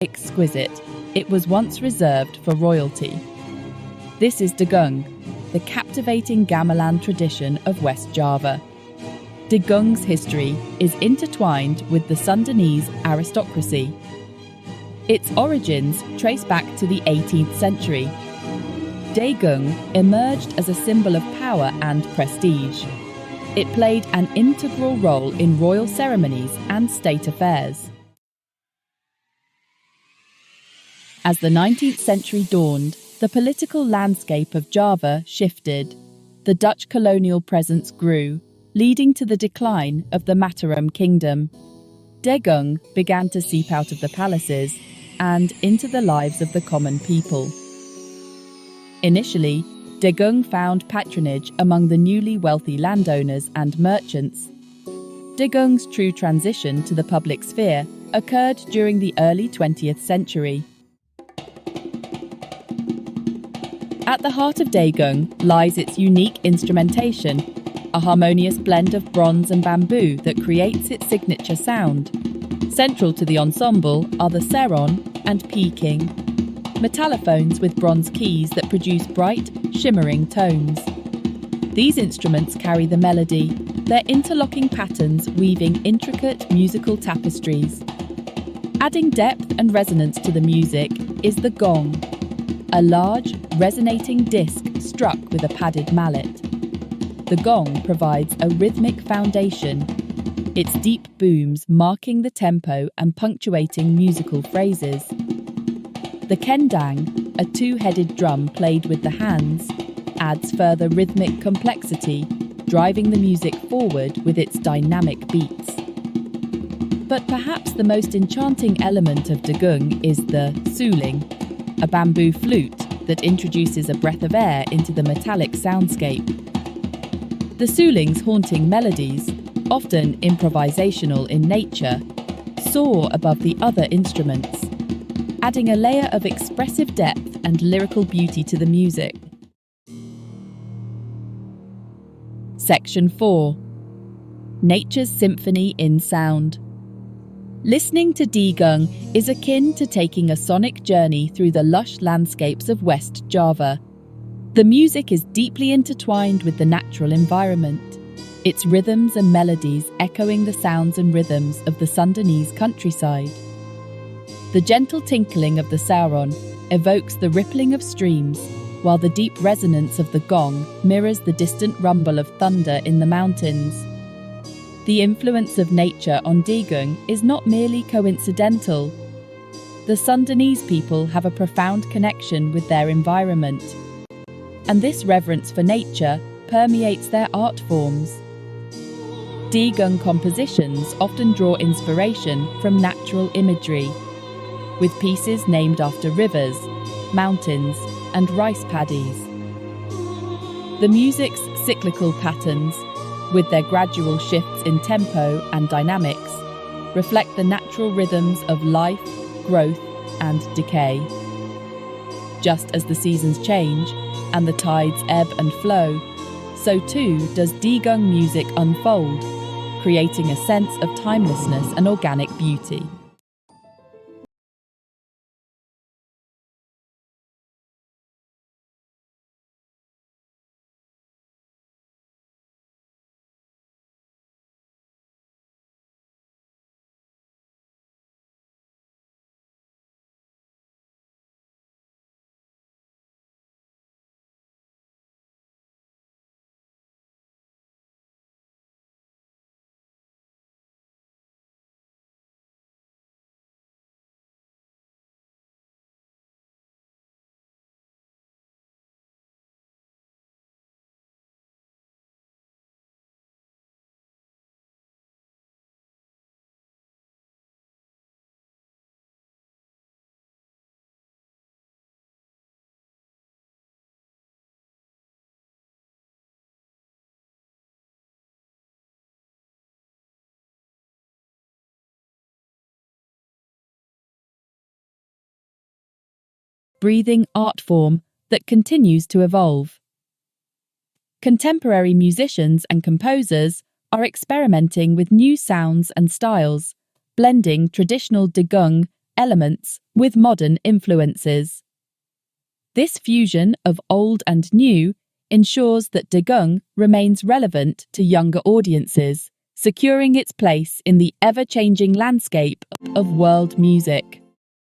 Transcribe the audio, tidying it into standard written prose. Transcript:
exquisite, it was once reserved for royalty. This is Degung, the captivating gamelan tradition of West Java. Degung's history is intertwined with the Sundanese aristocracy. Its origins trace back to the 18th century. Degung emerged as a symbol of power and prestige. It played an integral role in royal ceremonies and state affairs. As the 19th century dawned, the political landscape of Java shifted. The Dutch colonial presence grew, leading to the decline of the Mataram kingdom. Degung began to seep out of the palaces and into the lives of the common people. Initially, Degung found patronage among the newly wealthy landowners and merchants. Degung's true transition to the public sphere occurred during the early 20th century. At the heart of Degung lies its unique instrumentation, a harmonious blend of bronze and bamboo that creates its signature sound. Central to the ensemble are the seron and peking, metallophones with bronze keys that produce bright, shimmering tones. These instruments carry the melody, their interlocking patterns weaving intricate musical tapestries. Adding depth and resonance to the music is the gong, a large, resonating disc struck with a padded mallet. The gong provides a rhythmic foundation, its deep booms marking the tempo and punctuating musical phrases. The kendang, a two-headed drum played with the hands, adds further rhythmic complexity, driving the music forward with its dynamic beats. But perhaps the most enchanting element of Degung is the suling, a bamboo flute that introduces a breath of air into the metallic soundscape. The suling's haunting melodies, often improvisational in nature, soar above the instrumental instruments, adding a layer of expressive depth and lyrical beauty to the music. Section 4. Nature's Symphony in Sound. Listening to Degung is akin to taking a sonic journey through the lush landscapes of West Java. The music is deeply intertwined with the natural environment, its rhythms and melodies echoing the sounds and rhythms of the Sundanese countryside. The gentle tinkling of the seron evokes the rippling of streams, while the deep resonance of the gong mirrors the distant rumble of thunder in the mountains. The influence of nature on Degung is not merely coincidental. The Sundanese people have a profound connection with their environment, and this reverence for nature permeates their art forms. Degung compositions often draw inspiration from natural imagery, with pieces named after rivers, mountains, and rice paddies. The music's cyclical patterns, with their gradual shifts in tempo and dynamics, reflect the natural rhythms of life, growth, and decay. Just as the seasons change and the tides ebb and flow, so too does Degung music unfold, creating a sense of timelessness and organic beauty. Breathing art form that continues to evolve. Contemporary musicians and composers are experimenting with new sounds and styles, blending traditional Degung elements with modern influences. This fusion of old and new ensures that Degung remains relevant to younger audiences, securing its place in the ever-changing landscape of world music.